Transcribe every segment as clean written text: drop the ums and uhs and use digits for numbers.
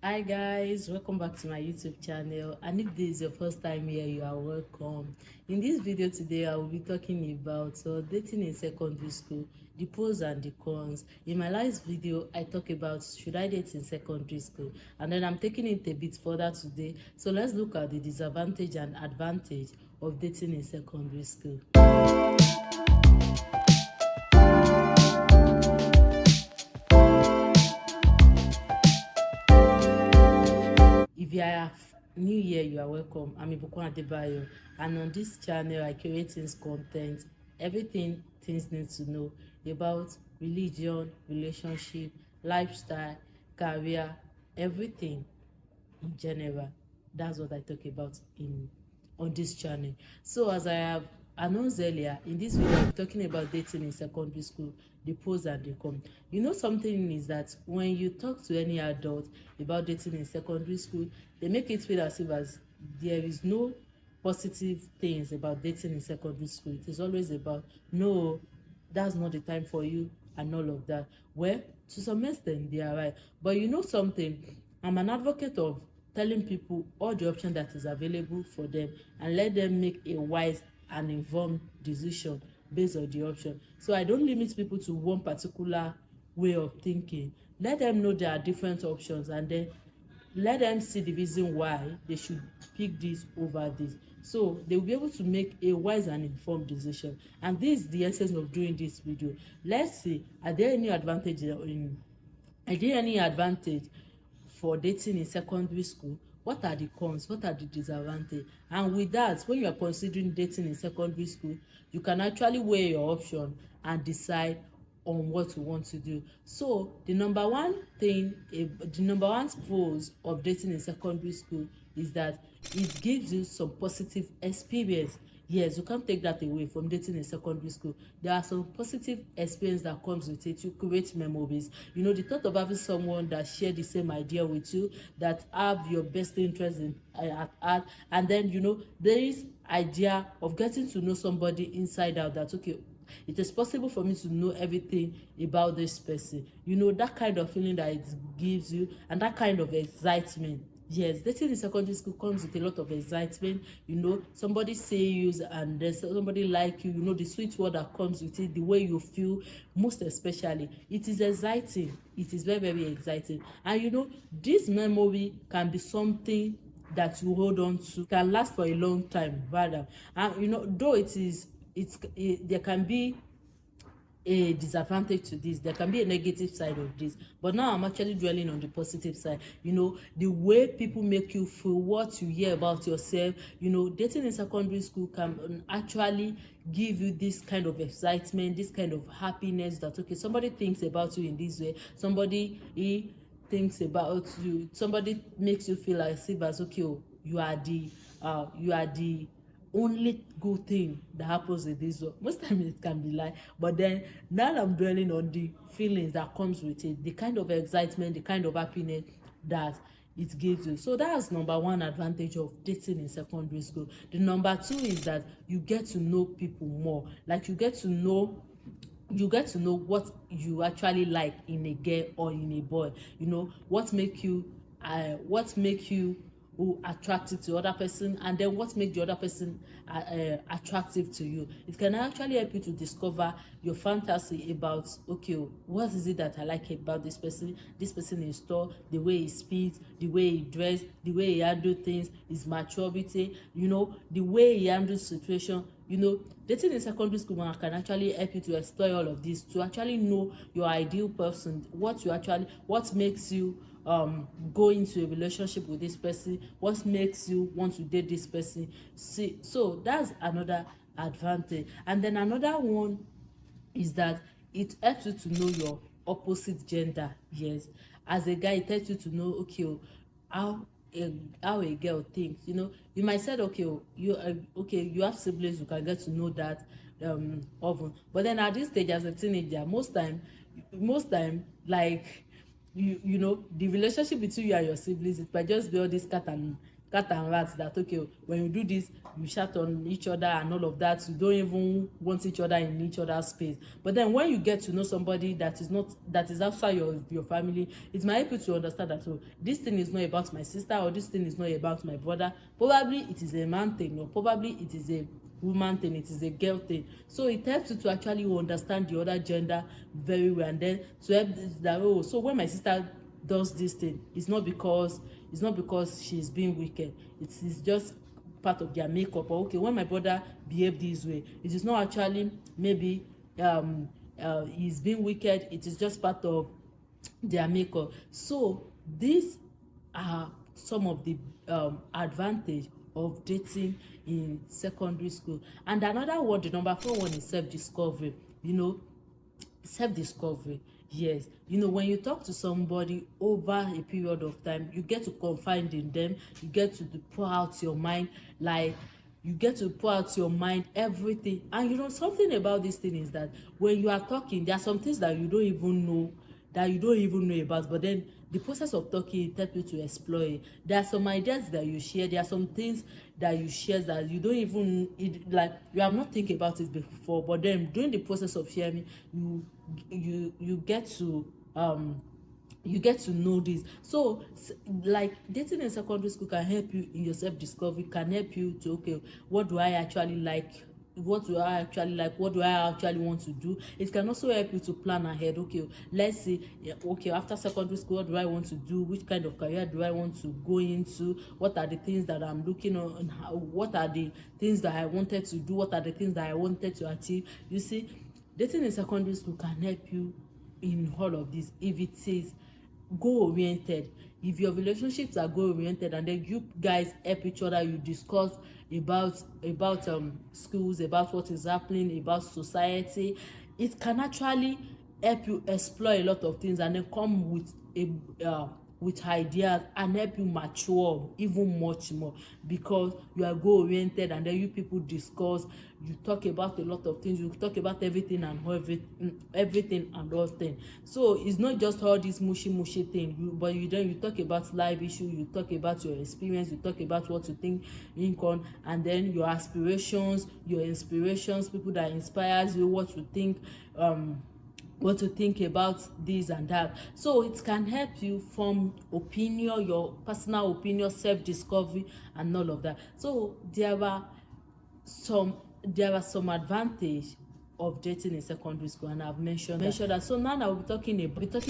Hi guys, welcome back to my YouTube channel, and if this is your first time here, you are welcome. In this video today, I will be talking about dating in secondary school, the pros and the cons. In my last video, I talked about should I date in secondary school, and then I'm taking it a bit further today. So let's look at the disadvantage and advantage of dating in secondary school. If you are new here, you are welcome. I'm Ibukun Adebayo, and on this channel, I create things content, everything things need to know about religion, relationship, lifestyle, career, everything in general. That's what I talk about in on this channel. So as I have announced earlier, in this video I'll be talking about dating in secondary school, the pros and the cons. You know, something is that when you talk to any adult about dating in secondary school, they make it feel as there is no positive things about dating in secondary school. It is always about no, that's not the time for you and all of that. Well, to some extent they are right, but you know something, I'm an advocate of telling people all the option that is available for them and let them make a wise and informed decision based on the option. So I don't limit people to one particular way of thinking. Let them know there are different options, and then let them see the reason why they should pick this over this, so they will be able to make a wise and informed decision. And this is the essence of doing this video. Let's see, are there any advantage for dating in secondary school? What are the cons? What are the disadvantage? And with that, when you are considering dating in secondary school, you can actually weigh your option and decide on what you want to do. So the number one pros of dating in secondary school is that it gives you some positive experience. Yes, you can't take that away from dating in secondary school. There are some positive experience that comes with it. You create memories. You know, the thought of having someone that share the same idea with you, that have your best interest in at heart, and then you know there is idea of getting to know somebody inside out. That okay, it is possible for me to know everything about this person. You know, that kind of feeling that it gives you, and that kind of excitement. Yes, dating in secondary school comes with a lot of excitement. You know, somebody say you and then somebody like you. You know, the sweet word that comes with it, the way you feel, most especially, it is exciting. It is very, very exciting. And you know, this memory can be something that you hold on to, can last for a long time rather. And you know, though there can be a disadvantage to this, there can be a negative side of this, but now I'm actually dwelling on the positive side. You know, the way people make you feel, what you hear about yourself. You know, dating in secondary school can actually give you this kind of excitement, this kind of happiness, that okay, somebody thinks about you in this way, somebody he thinks about you, somebody makes you feel as if as okay, oh, you are the only good thing that happens in this world. Most times it can be lie, but then now I'm dwelling on the feelings that comes with it, the kind of excitement, the kind of happiness that it gives you. So that's number one advantage of dating in secondary school. The number two is that you get to know people more. Like you get to know what you actually like in a girl or in a boy. You know what make you who attractive to other person, and then what make the other person attractive to you. It can actually help you to discover your fantasy about okay, what is it that I like about this person in store, the way he speaks, the way he dress, the way he handle things, his maturity, you know, the way he handles situation. You know, dating in secondary school can actually help you to explore all of this, to actually know your ideal person, what makes you go into a relationship with this person, what makes you want to date this person. See, so that's another advantage. And then another one is that it helps you to know your opposite gender. Yes, as a guy, it helps you to know okay, how how a girl thinks. You know, you might say okay, you have siblings, you can get to know that often, but then at this stage as a teenager, most time like you know, the relationship between you and your siblings, it might just be all this cat and cat and rat, that okay, when you do this you shout on each other and all of that, you don't even want each other in each other's space. But then when you get to know somebody that is outside your family, it might help you to understand that, oh, this thing is not about my sister, or this thing is not about my brother. Probably it is a man thing, or probably it is a woman thing, it is a girl thing. So it helps you to actually understand the other gender very well, and then to help that, oh, so when my sister does this thing, it's not because she's being wicked, it is just part of their makeup. Or okay, when my brother behave this way, it is not actually maybe he's being wicked, it is just part of their makeup. So these are some of the advantage of dating in secondary school. And another one, the number 4 one, is self-discovery. Self-discovery, yes. When you talk to somebody over a period of time, you get to confide in them, you get to pour out your mind, like you get to pour out your mind, everything. And something about this thing is that when you are talking, there are some things that you don't even know about, but then the process of talking helps you to explore it. There are some ideas that you share, there are some things that you share that you don't even like, you have not think about it before, but then during the process of sharing, you get to know this. So like dating in secondary school can help you in your self-discovery, can help you to, okay, what do I actually like, what do I actually want to do. It can also help you to plan ahead. Okay, let's say, okay, after secondary school, what do I want to do, which kind of career do I want to go into, what are the things that I'm looking on, what are the things that I wanted to do, what are the things that I wanted to achieve. You see, dating in secondary school can help you in all of this if it is goal oriented. If your relationships are goal oriented, and then you guys help each other, you discuss about schools, about what is happening, about society, it can actually help you explore a lot of things, and then come with ideas, and help you mature even much more, because you are goal oriented, and then you people discuss, you talk about a lot of things, you talk about everything and all thing. So it's not just all this mushy thing, but you talk about life issue, you talk about your experience, you talk about what you think on, and then your aspirations, your inspirations, people that inspires you, what to think about this and that. So it can help you form opinion, your personal opinion, self-discovery, and all of that. So there are some advantage of dating in secondary school, and I've mentioned that. So now we'll be talking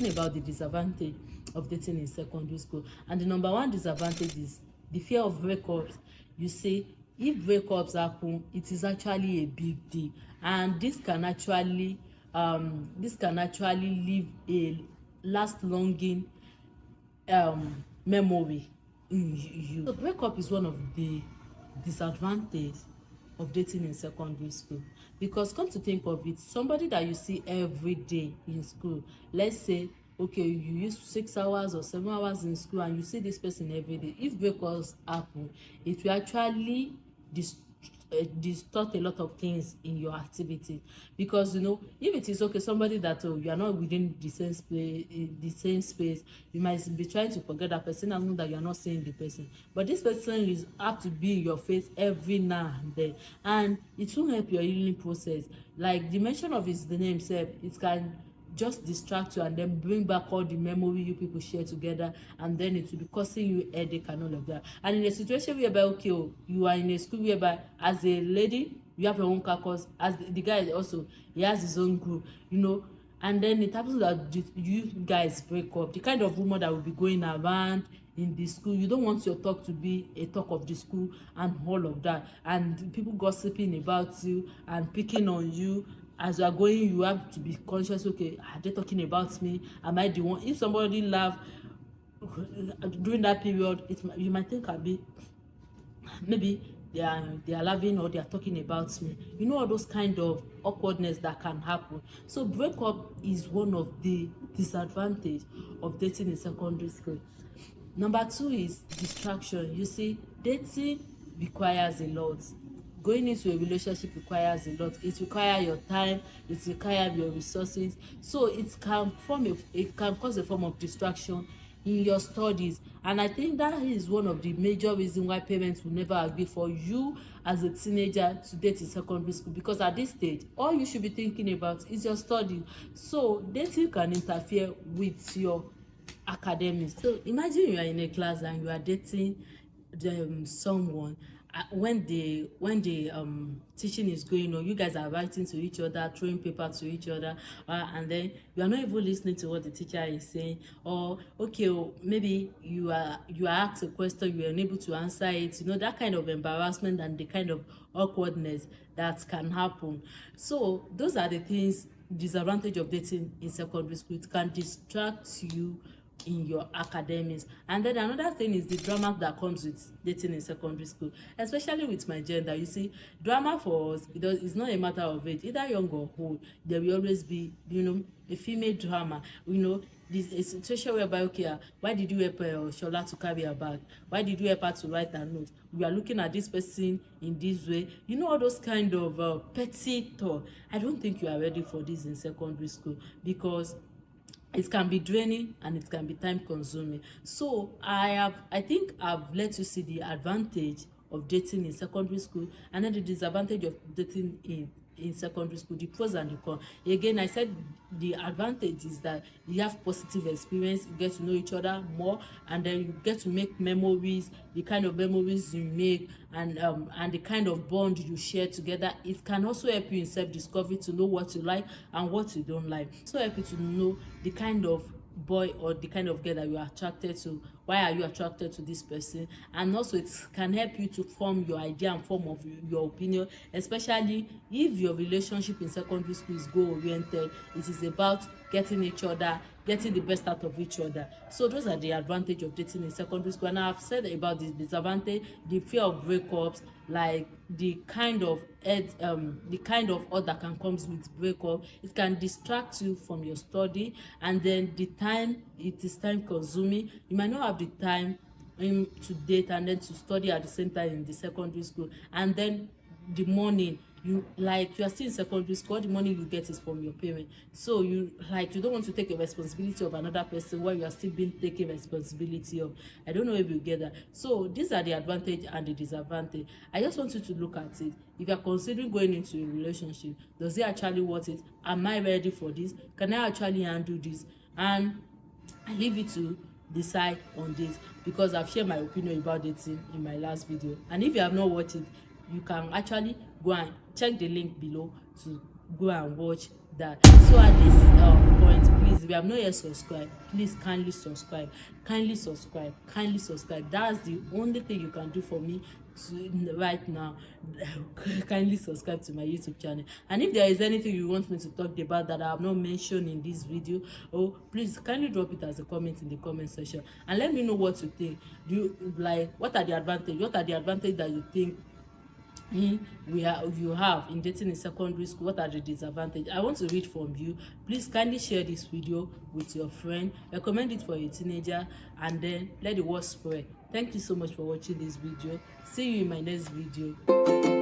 about the disadvantage of dating in secondary school. And the number 1 disadvantage is the fear of breakups. You see, if breakups happen, it is actually a big deal, and this can actually leave a last longing memory in you. So breakup is one of the disadvantages of dating in secondary school, because come to think of it, somebody that you see every day in school, let's say, okay, you use 6 hours or 7 hours in school, and you see this person every day. If breakups happen, it will actually distort a lot of things in your activity, because if it is okay, somebody that you are not within the same space, you might be trying to forget that person and know that you are not seeing the person, but this person is apt to be in your face every now and then, and it will help your healing process. Like the mention of the name itself, it can just distract you and then bring back all the memory you people share together, and then it will be causing you headache and all of that. And in a situation whereby, okay, you are in a school whereby, as a lady, you have your own caucus, as the guy also, he has his own group, and then it happens that you guys break up, the kind of rumor that will be going around in the school, you don't want your talk to be a talk of the school and all of that, and people gossiping about you and picking on you. As you are going, you have to be conscious, okay, are they talking about me? Am I the one? If somebody laugh during that period, you might think maybe they are laughing, or they are talking about me. All those kind of awkwardness that can happen. So breakup is one of the disadvantage of dating in secondary school. Number 2 is distraction. You see, dating requires a lot. Going into a relationship requires a lot. It requires your time, it requires your resources. So it can cause a form of distraction in your studies. And I think that is one of the major reasons why parents will never agree for you as a teenager to date in secondary school, because at this stage all you should be thinking about is your study. So dating can interfere with your academics. So imagine you are in a class and you are dating someone, when the teaching is going on, you guys are writing to each other, throwing paper to each other, and then you are not even listening to what the teacher is saying. Or okay, maybe you are asked a question, you are unable to answer it, that kind of embarrassment and the kind of awkwardness that can happen. So those are the things, disadvantage of dating in secondary school. It can distract you in your academics. And then another thing is the drama that comes with dating in secondary school, especially with my gender. You see, drama for us, it's not a matter of age, either young or old. There will always be, a female drama. This a situation whereby, okay, why did you help Shola to carry her bag? Why did you help her to write her note? We are looking at this person in this way. All those kind of petty thought. I don't think you are ready for this in secondary school, because it can be draining and it can be time consuming. So I think I've let you see the advantage of dating in secondary school, and then the disadvantage of dating in secondary school, the pros and the cons. Again, I said the advantage is that you have positive experience, you get to know each other more, and then you get to make memories, the kind of memories you make, and the kind of bond you share together. It can also help you in self-discovery, to know what you like and what you don't like. So help you to know the kind of boy or the kind of girl that you are attracted to. Why are you attracted to this person? And also it can help you to form your idea and form of your opinion, especially if your relationship in secondary school is goal oriented. It is about getting each other, getting the best out of each other. So those are the advantage of dating in secondary school. And I've said about the disadvantage, the fear of breakups, like the kind of odds that can come with breakup. It can distract you from your study, and then it is time consuming. You might not have the time to date and then to study at the same time in the secondary school. And then the morning, you are still in secondary school, all the money you get is from your parents. So you don't want to take a responsibility of another person while you are still being taken responsibility of. I don't know if you get that. So these are the advantage and the disadvantage. I just want you to look at it. If you are considering going into a relationship, does it actually worth it? Am I ready for this? Can I actually handle this? And I leave you to decide on this, because I've shared my opinion about dating in my last video. And if you have not watched it, you can actually go and check the link below to go and watch that. So at this point, please, if you have not yet subscribed, please kindly subscribe. That's the only thing you can do for me right now. Kindly subscribe to my YouTube channel. And if there is anything you want me to talk about that I have not mentioned in this video, please kindly drop it as a comment in the comment section, and let me know what you think. What are the advantages that you think you have in dating in secondary school? What are the disadvantages? I want to read from you. Please kindly share this video with your friend, recommend it for a teenager, and then let the word spread. Thank you so much for watching this video. See you in my next video.